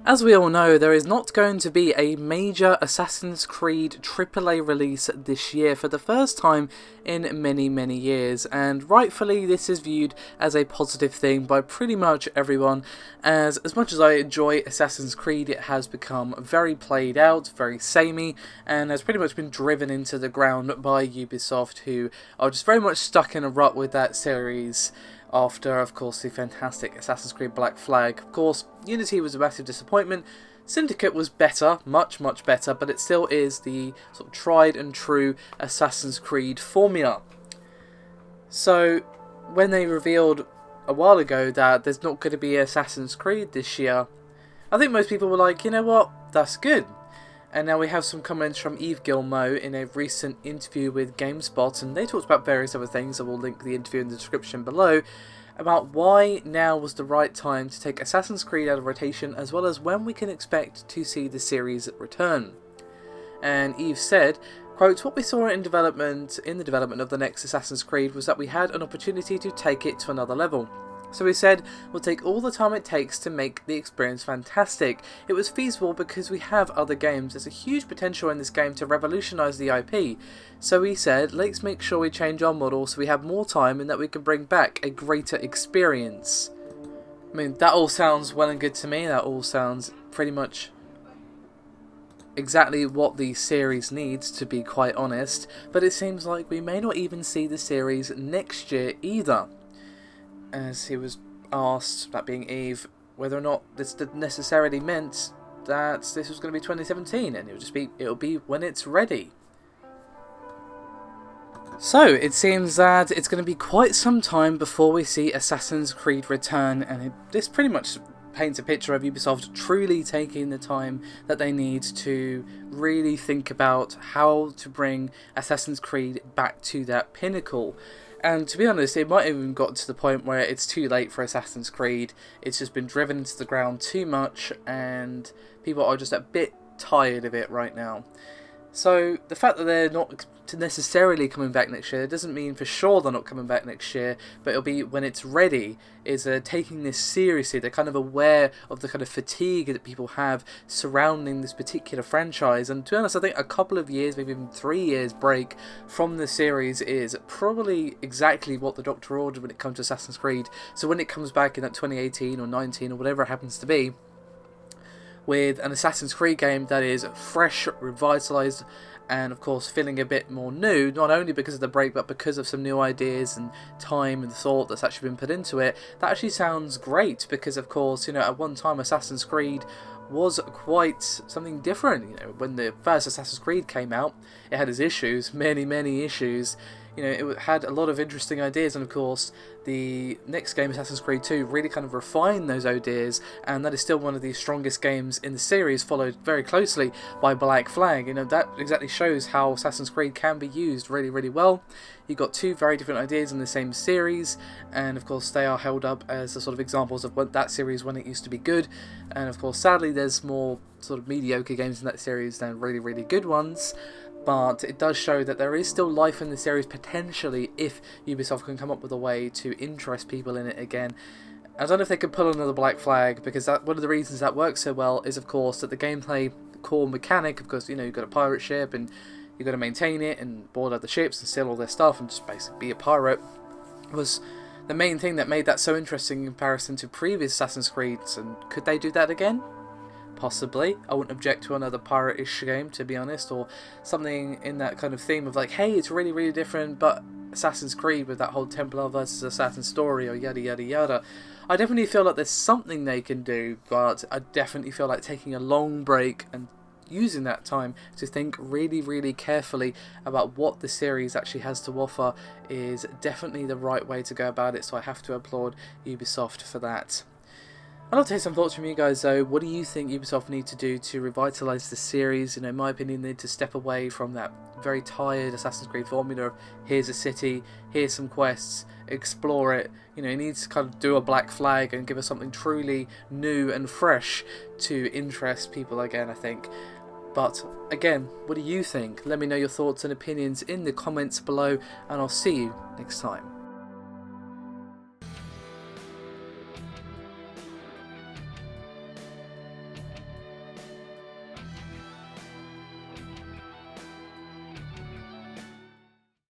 As we all know, there is not going to be a major Assassin's Creed AAA release this year for the first time in many years, and rightfully this is viewed as a positive thing by pretty much everyone, as much as I enjoy Assassin's Creed, it has become very played out, very samey, and has pretty much been driven into the ground by Ubisoft, who are just very much stuck in a rut with that series. After, of course, the fantastic Assassin's Creed Black Flag. Of course, Unity was a massive disappointment. Syndicate was better, much better, but it still is the sort of tried and true Assassin's Creed formula. So, when they revealed a while ago that there's not going to be Assassin's Creed this year, I think most people were like, you know what, that's good. And now we have some comments from Yves Guillemot in a recent interview with GameSpot, and they talked about various other things, I will link the interview in the description below, about why now was the right time to take Assassin's Creed out of rotation, as well as when we can expect to see the series return. And Yves said, quote, "What we saw in the development of the next Assassin's Creed was that we had an opportunity to take it to another level. So we said, we'll take all the time it takes to make the experience fantastic. It was feasible because we have other games. There's a huge potential in this game to revolutionise the IP. So we said, let's make sure we change our model so we have more time and that we can bring back a greater experience." I mean, that all sounds well and good to me. That all sounds pretty much exactly what the series needs, to be quite honest. But it seems like we may not even see the series next year either. As he was asked, that being Yves, whether or not this necessarily meant that this was going to be 2017, and it'll be when it's ready. So it seems that it's going to be quite some time before we see Assassin's Creed return, and this pretty much paints a picture of Ubisoft truly taking the time that they need to really think about how to bring Assassin's Creed back to that pinnacle. And to be honest, it might have even got to the point where it's too late for Assassin's Creed. It's just been driven into the ground too much, and people are just a bit tired of it right now. So the fact that they're not necessarily coming back next year doesn't mean for sure they're not coming back next year, but it'll be when it's ready. Is taking this seriously. They're kind of aware of the kind of fatigue that people have surrounding this particular franchise, and to be honest, I think a couple of years, maybe even 3 years break from the series is probably exactly what the Doctor ordered when it comes to Assassin's Creed. So when it comes back in that 2018 or 19 or whatever it happens to be, with an Assassin's Creed game that is fresh, revitalized, and of course feeling a bit more new, not only because of the break but because of some new ideas and time and thought that's actually been put into it, that actually sounds great. Because of course, you know, at one time Assassin's Creed was quite something different. You know, when the first Assassin's Creed came out, it had its issues, many issues. You know, it had a lot of interesting ideas, and of course the next game, Assassin's Creed 2, really kind of refined those ideas, and that is still one of the strongest games in the series, followed very closely by Black Flag. You know, that exactly shows how Assassin's Creed can be used really well. You've got two very different ideas in the same series, and of course they are held up as the sort of examples of that series when it used to be good. And of course, sadly, there's more sort of mediocre games in that series than really good ones. But it does show that there is still life in the series potentially if Ubisoft can come up with a way to interest people in it again. I don't know if they could pull another Black Flag, because one of the reasons that works so well is, of course, that the gameplay core mechanic, of course, you know, you've got a pirate ship and you've got to maintain it and board out the ships and steal all their stuff and just basically be a pirate, was the main thing that made that so interesting in comparison to previous Assassin's Creeds. And could they do that again? Possibly. I wouldn't object to another pirate-ish game, to be honest, or something in that kind of theme of like, hey, it's really different, but Assassin's Creed with that whole Templar versus Assassin story, or yada. I definitely feel like there's something they can do, but I definitely feel like taking a long break and using that time to think really carefully about what the series actually has to offer is definitely the right way to go about it, so I have to applaud Ubisoft for that. I'd love to hear some thoughts from you guys though. What do you think Ubisoft need to do to revitalise the series? You know, in my opinion, they need to step away from that very tired Assassin's Creed formula of here's a city, here's some quests, explore it. You know, it needs to kind of do a Black Flag and give us something truly new and fresh to interest people again, I think. But again, what do you think? Let me know your thoughts and opinions in the comments below, and I'll see you next time.